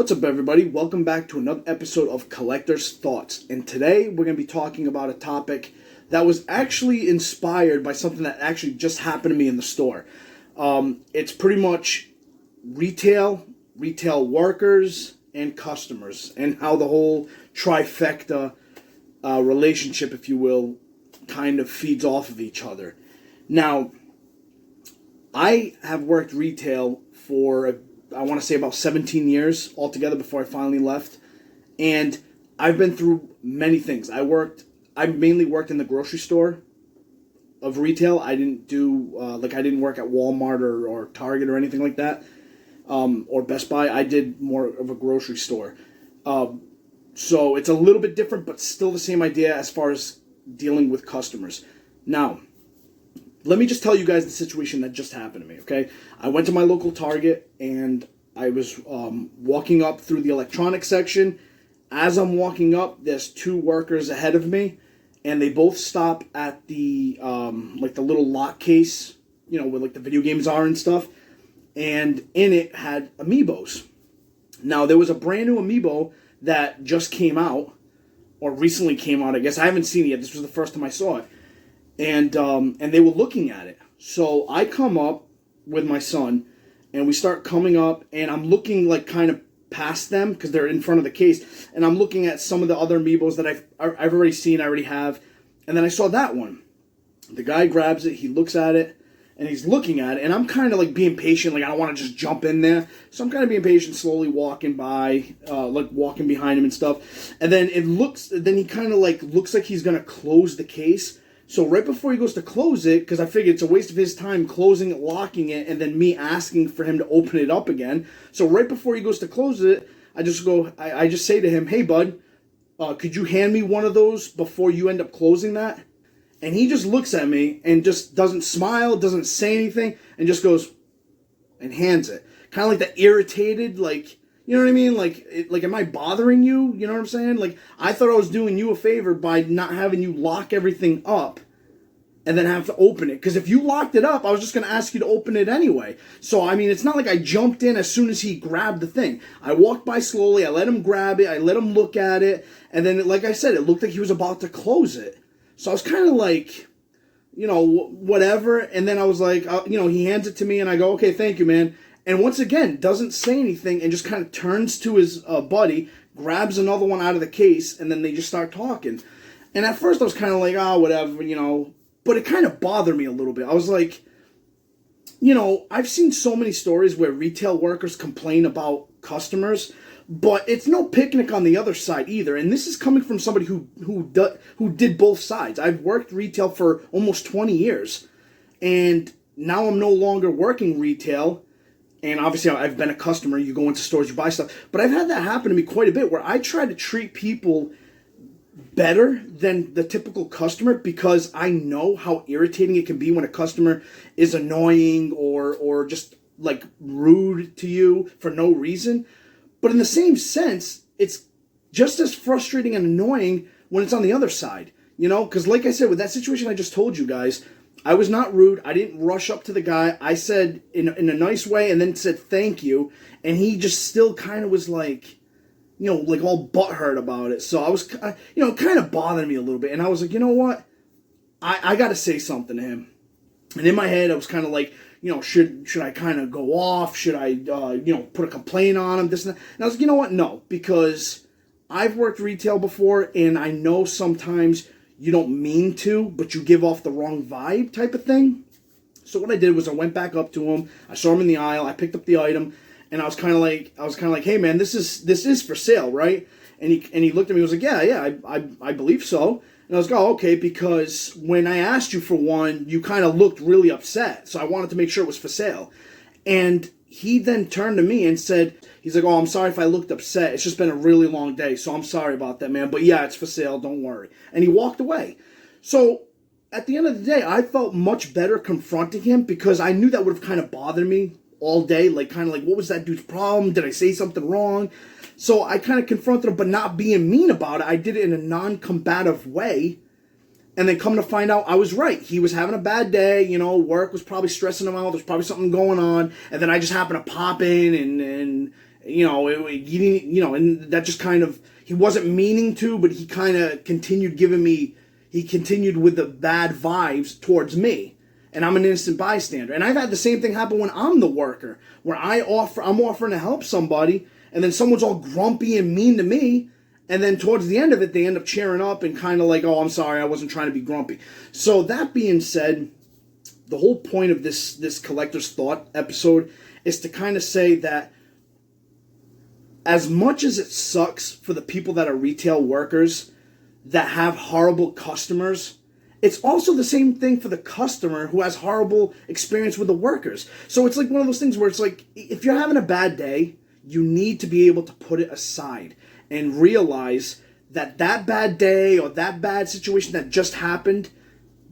What's up, everybody? Welcome back to another episode of Collector's Thoughts. And today we're going to be talking about a topic that was actually inspired by something that actually just happened to me in the store. It's pretty much retail workers, and customers, and how the whole trifecta relationship, if you will, kind of feeds off of each other. Now, I have worked retail for I want to say about 17 years altogether before I finally left. And I've been through many things. I mainly worked in the grocery store of retail. I didn't do, I didn't work at Walmart or Target or anything like that, or Best Buy. I did more of a grocery store. So it's a little bit different, but still the same idea as far as dealing with customers. Now, let me just tell you guys the situation that just happened to me, okay? I went to my local Target, and I was walking up through the electronics section. As I'm walking up, there's two workers ahead of me, and they both stop at the the little lock case, where like the video games are and stuff, and in it had Amiibos. Now, there was a brand new Amiibo that just came out, or recently came out, I guess. I haven't seen it yet. This was the first time I saw it. And they were looking at it. So I come up with my son, and we start coming up, and I'm looking like kind of past them because they're in front of the case, and I'm looking at some of the other Amiibos that I've already seen, I already have, and then I saw that one. The guy grabs it, he looks at it, and he's looking at it, and I'm kind of like being patient, like I don't want to just jump in there, so I'm kind of being patient, slowly walking by, walking behind him and stuff, and then he kind of like looks like he's gonna close the case. So right before he goes to close it, because I figured it's a waste of his time closing it, locking it, and then me asking for him to open it up again. So right before he goes to close it, I just say to him, "Hey, bud, could you hand me one of those before you end up closing that?" And he just looks at me and just doesn't smile, doesn't say anything, and just goes and hands it. Kind of like that irritated, like, you know what I mean? Like, am I bothering you? You know what I'm saying? Like, I thought I was doing you a favor by not having you lock everything up and then have to open it. Because if you locked it up, I was just going to ask you to open it anyway. So, I mean, it's not like I jumped in as soon as he grabbed the thing. I walked by slowly. I let him grab it. I let him look at it. And then, like I said, it looked like he was about to close it. So I was kind of like, whatever. And then I was like, he hands it to me, and I go, "Okay, thank you, man." And once again, doesn't say anything and just kind of turns to his buddy, grabs another one out of the case, and then they just start talking. And at first I was kind of like, whatever, But it kind of bothered me a little bit. I was like, I've seen so many stories where retail workers complain about customers, but it's no picnic on the other side either. And this is coming from somebody who did both sides. I've worked retail for almost 20 years, and now I'm no longer working retail. And obviously, I've been a customer. You go into stores, you buy stuff. But I've had that happen to me quite a bit, where I try to treat people better than the typical customer because I know how irritating it can be when a customer is annoying or just like rude to you for no reason. But in the same sense, it's just as frustrating and annoying when it's on the other side. Because like I said, with that situation I just told you guys, I was not rude. I didn't rush up to the guy. I said in a nice way and then said thank you. And he just still kind of was like, like all butthurt about it. So I was, kind of bothering me a little bit. And I was like, you know what? I got to say something to him. And in my head, I was kind of like, should I kind of go off? Should I, put a complaint on him? This and that. And I was like, you know what? No, because I've worked retail before, and I know sometimes you don't mean to, but you give off the wrong vibe type of thing. So what I did was I went back up to him. I saw him in the aisle. I picked up the item, and I was kind of like, "Hey man, this is for sale, right?" And he looked at me. He was like, "Yeah, I believe so." And I was like, "Oh, okay," because when I asked you for one, you kind of looked really upset. So I wanted to make sure it was for sale. And he then turned to me and said, he's like, "Oh, I'm sorry if I looked upset. It's just been a really long day, so I'm sorry about that, man. But yeah, it's for sale. Don't worry." And he walked away. So at the end of the day, I felt much better confronting him because I knew that would have kind of bothered me all day. Like, kind of like, what was that dude's problem? Did I say something wrong? So I kind of confronted him, but not being mean about it. I did it in a non-combative way. And then come to find out I was right. He was having a bad day, work was probably stressing him out. There's probably something going on. And then I just happened to pop in He didn't, and that just kind of, he wasn't meaning to, but he kind of continued with the bad vibes towards me. And I'm an innocent bystander. And I've had the same thing happen when I'm the worker, where I'm offering to help somebody, and then someone's all grumpy and mean to me, and then towards the end of it, they end up cheering up and kind of like, oh, I'm sorry, I wasn't trying to be grumpy. So that being said, the whole point of this Collector's Thought episode is to kind of say that as much as it sucks for the people that are retail workers that have horrible customers, it's also the same thing for the customer who has horrible experience with the workers. So it's like one of those things where it's like, if you're having a bad day, you need to be able to put it aside and realize that bad day or that bad situation that just happened,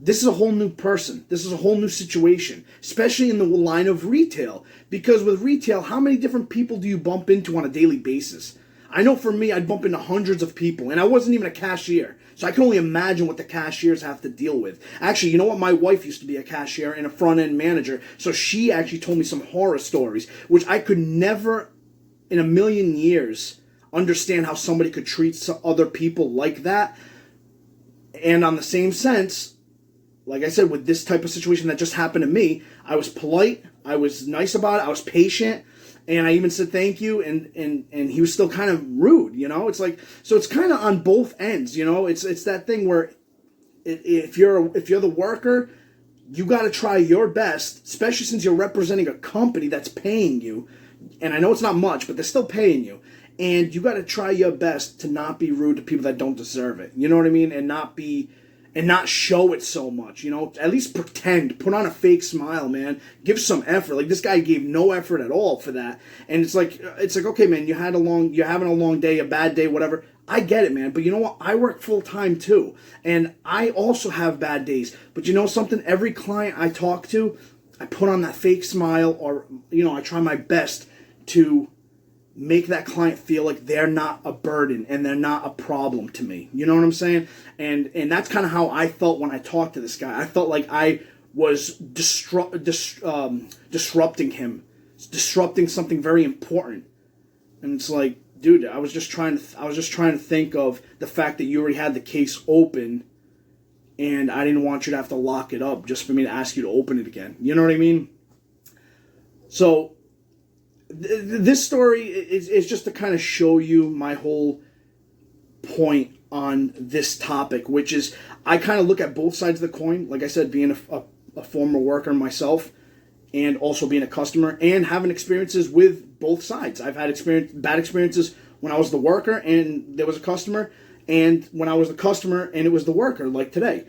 this is a whole new person. This is a whole new situation, especially in the line of retail. Because with retail, how many different people do you bump into on a daily basis? I know for me, I'd bump into hundreds of people, and I wasn't even a cashier. So I can only imagine what the cashiers have to deal with. Actually, you know what? My wife used to be a cashier and a front-end manager, so she actually told me some horror stories, which I could never in a million years understand how somebody could treat other people like that. And on the same sense, like I said, with this type of situation that just happened to me, I was polite, I was nice about it, I was patient, and I even said thank you, and he was still kind of rude, It's like, so it's kind of on both ends, It's that thing where if you're the worker, you got to try your best, especially since you're representing a company that's paying you, and I know it's not much, but they're still paying you, and you got to try your best to not be rude to people that don't deserve it, you know what I mean, and not show it so much, At least pretend, put on a fake smile, man. Give some effort. Like, this guy gave no effort at all for that. And it's like, okay, man, you're having a long day, a bad day, whatever. I get it, man. But you know what? I work full time too. And I also have bad days. But you know something? Every client I talk to, I put on that fake smile, or, I try my best to make that client feel like they're not a burden and they're not a problem to me. You know what I'm saying? And that's kind of how I felt when I talked to this guy. I felt like I was disrupting him, disrupting something very important. And it's like, dude, I was just trying to think of the fact that you already had the case open, and I didn't want you to have to lock it up just for me to ask you to open it again. You know what I mean? So this story is just to kind of show you my whole point on this topic, which is I kind of look at both sides of the coin. Like I said, being a former worker myself, and also being a customer, and having experiences with both sides. I've had bad experiences when I was the worker and there was a customer, and when I was the customer and it was the worker, like today.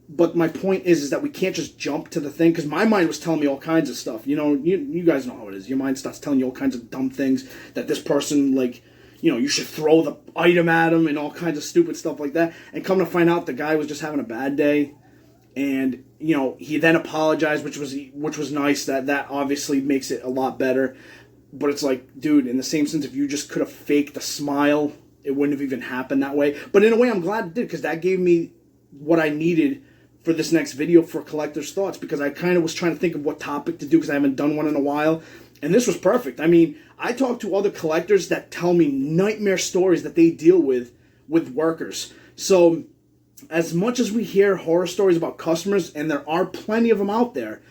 But my point is that we can't just jump to the thing, because my mind was telling me all kinds of stuff. You guys know how it is. Your mind starts telling you all kinds of dumb things, that this person, like, you should throw the item at him and all kinds of stupid stuff like that. And come to find out, the guy was just having a bad day, and he then apologized, which was nice. That obviously makes it a lot better. But it's like, dude, in the same sense, if you just could have faked a smile, it wouldn't have even happened that way. But in a way, I'm glad it did, because that gave me what I needed for this next video for Collector's Thoughts, because I kind of was trying to think of what topic to do, because I haven't done one in a while, and this was perfect. I mean, I talk to other collectors that tell me nightmare stories that they deal with workers. So as much as we hear horror stories about customers, and there are plenty of them out there,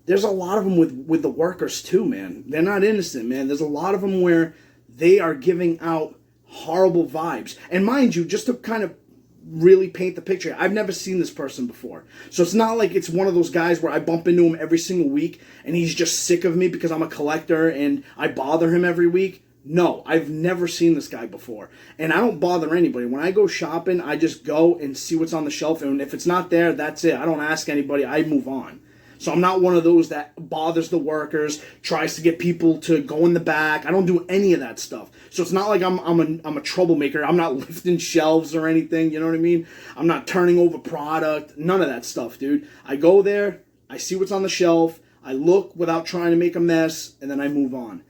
there's a lot of them with the workers too, man. They're not innocent, man. There's a lot of them where they are giving out horrible vibes. And mind you, just to kind of really paint the picture, I've never seen this person before. So it's not like it's one of those guys where I bump into him every single week and he's just sick of me because I'm a collector and I bother him every week. No, I've never seen this guy before. And I don't bother anybody. When I go shopping, I just go and see what's on the shelf, and if it's not there, that's it. I don't ask anybody. I move on. So I'm not one of those that bothers the workers, tries to get people to go in the back. I don't do any of that stuff. So it's not like I'm a troublemaker. I'm not lifting shelves or anything, you know what I mean? I'm not turning over product, none of that stuff, dude. I go there, I see what's on the shelf, I look without trying to make a mess, and then I move on.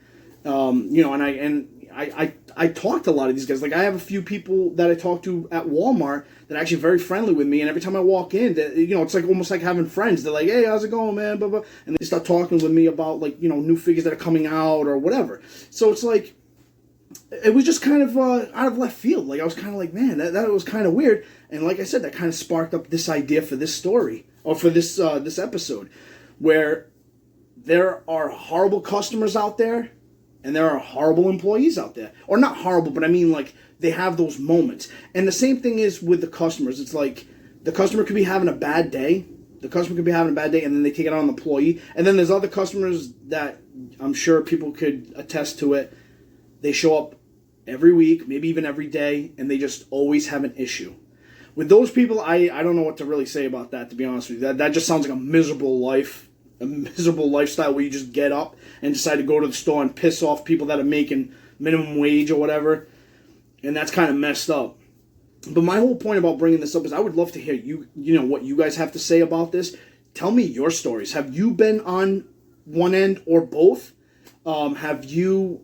And I talk to a lot of these guys. Like, I have a few people that I talk to at Walmart that are actually very friendly with me, and every time I walk in, it's like almost like having friends. They're like, "Hey, how's it going, man?" Blah, blah. And they start talking with me about, like, new figures that are coming out or whatever. So it's like, it was just kind of out of left field. Like, I was kind of like, man, that was kind of weird. And like I said, that kind of sparked up this idea for this story, or for this episode, where there are horrible customers out there, and there are horrible employees out there. Or not horrible, but I mean, like, they have those moments. And the same thing is with the customers. It's like, the customer could be having a bad day. And then they take it out on the employee. And then there's other customers that I'm sure people could attest to it. They show up every week, maybe even every day, and they just always have an issue. With those people, I don't know what to really say about that, to be honest with you. That just sounds like a miserable life. A miserable lifestyle where you just get up and decide to go to the store and piss off people that are making minimum wage or whatever. And that's kind of messed up. But my whole point about bringing this up is I would love to hear what you guys have to say about this. Tell me your stories. Have you been on one end or both? Have you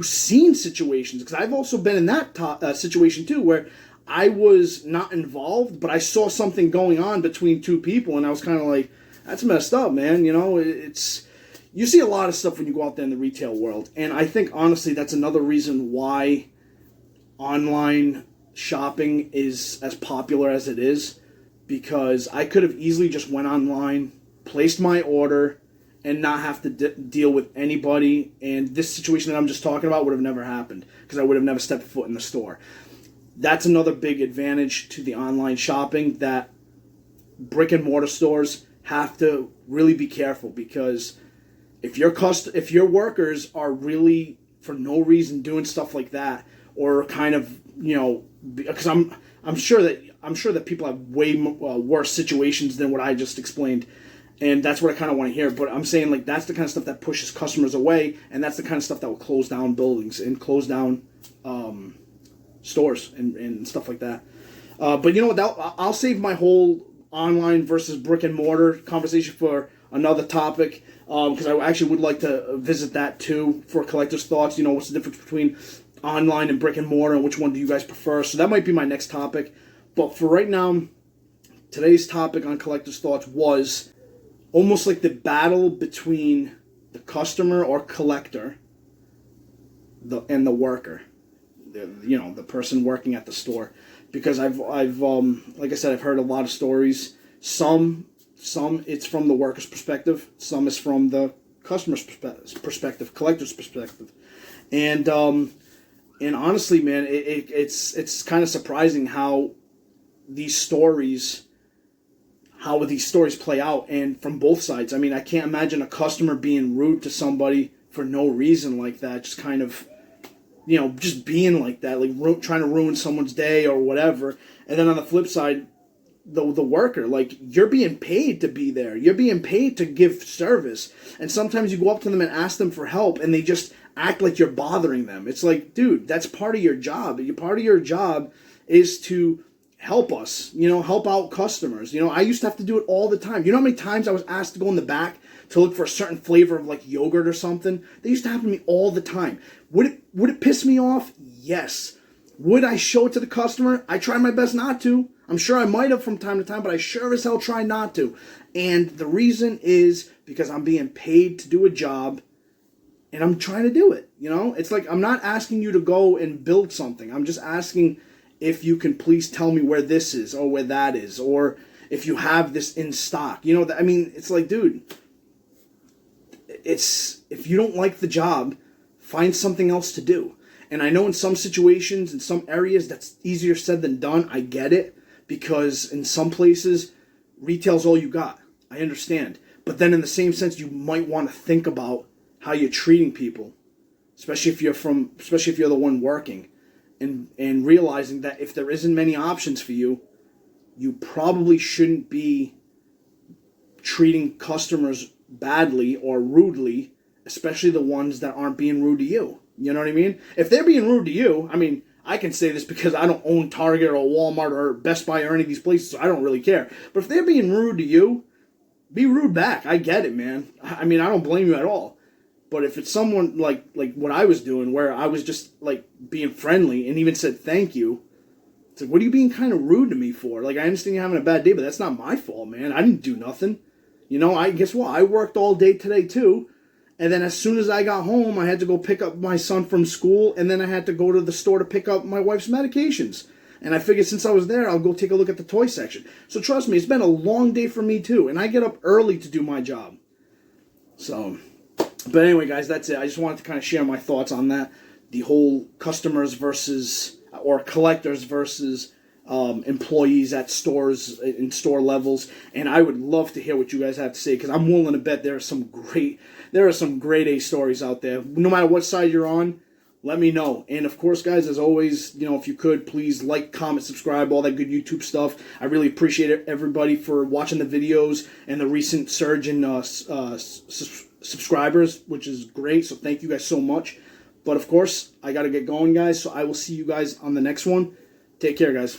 seen situations? Because I've also been in that situation too, where I was not involved, but I saw something going on between two people, and I was kind of like, that's messed up, man. You see a lot of stuff when you go out there in the retail world. And I think, honestly, that's another reason why online shopping is as popular as it is. Because I could have easily just went online, placed my order, and not have to deal with anybody. And this situation that I'm just talking about would have never happened, because I would have never stepped foot in the store. That's another big advantage to the online shopping, that brick and mortar stores have to really be careful, because if your workers are really for no reason doing stuff like that, or kind of, because I'm sure that people have way worse situations than what I just explained, and that's what I kind of want to hear. But I'm saying, like, that's the kind of stuff that pushes customers away, and that's the kind of stuff that will close down buildings and close down stores and stuff like that. But you know what? I'll save my whole online versus brick and mortar conversation for another topic, because I actually would like to visit that too for collector's thoughts. What's the difference between online and brick and mortar, and which one do you guys prefer? So that might be my next topic. But for right now, today's topic on collector's thoughts was almost like the battle between the customer or collector and the worker, the person working at the store. Because I've like I said, I've heard a lot of stories. Some it's from the worker's perspective. Some is from the customer's perspective, collector's perspective. And honestly, man, it's kind of surprising how these stories play out, and from both sides. I mean, I can't imagine a customer being rude to somebody for no reason like that. Just kind of, just being like that, like trying to ruin someone's day or whatever. And then on the flip side, the worker, like, you're being paid to be there. You're being paid to give service. And sometimes you go up to them and ask them for help, and they just act like you're bothering them. It's like, dude, that's part of your job. Part of your job is to help us, help out customers. I used to have to do it all the time. You know how many times I was asked to go in the back to look for a certain flavor of, like, yogurt or something? They used to happen to me all the time. Would it piss me off? Yes. Would I show it to the customer? I try my best not to. I'm sure I might have from time to time, but I sure as hell try not to. And the reason is because I'm being paid to do a job, and I'm trying to do it. It's like, I'm not asking you to go and build something. I'm just asking if you can please tell me where this is or where that is, or if you have this in stock. It's like, dude, if you don't like the job, find something else to do. And I know in some situations, in some areas, that's easier said than done. I get it, because in some places, retail's all you got. I understand. But then in the same sense, you might want to think about how you're treating people, especially if you're the one working, and realizing that if there isn't many options for you, you probably shouldn't be treating customers badly or rudely, especially the ones that aren't being rude to you. You know what I mean? If they're being rude to you, I can say this because I don't own Target or Walmart or Best Buy or any of these places, so I don't really care. But if they're being rude to you, be rude back. I get it, man. I don't blame you at all. But if it's someone like what I was doing, where I was just like being friendly and even said thank you, it's like, what are you being kind of rude to me for? Like, I understand you're having a bad day, but that's not my fault, man. I didn't do nothing. You know, I guess what? I worked all day today too. And then as soon as I got home, I had to go pick up my son from school, and then I had to go to the store to pick up my wife's medications. And I figured since I was there, I'll go take a look at the toy section. So trust me, it's been a long day for me too, and I get up early to do my job. So, but anyway, guys, that's it. I just wanted to kind of share my thoughts on that. The whole customers versus, or collectors versus employees at stores, in store levels. And I would love to hear what you guys have to say, because I'm willing to bet there are some great A stories out there. No matter what side you're on, let me know. And of course, guys, as always, you know, if you could, please like, comment, subscribe, all that good YouTube stuff. I really appreciate everybody for watching the videos and the recent surge in subscribers, which is great. So thank you guys so much. But of course, I got to get going, guys. So I will see you guys on the next one. Take care, guys.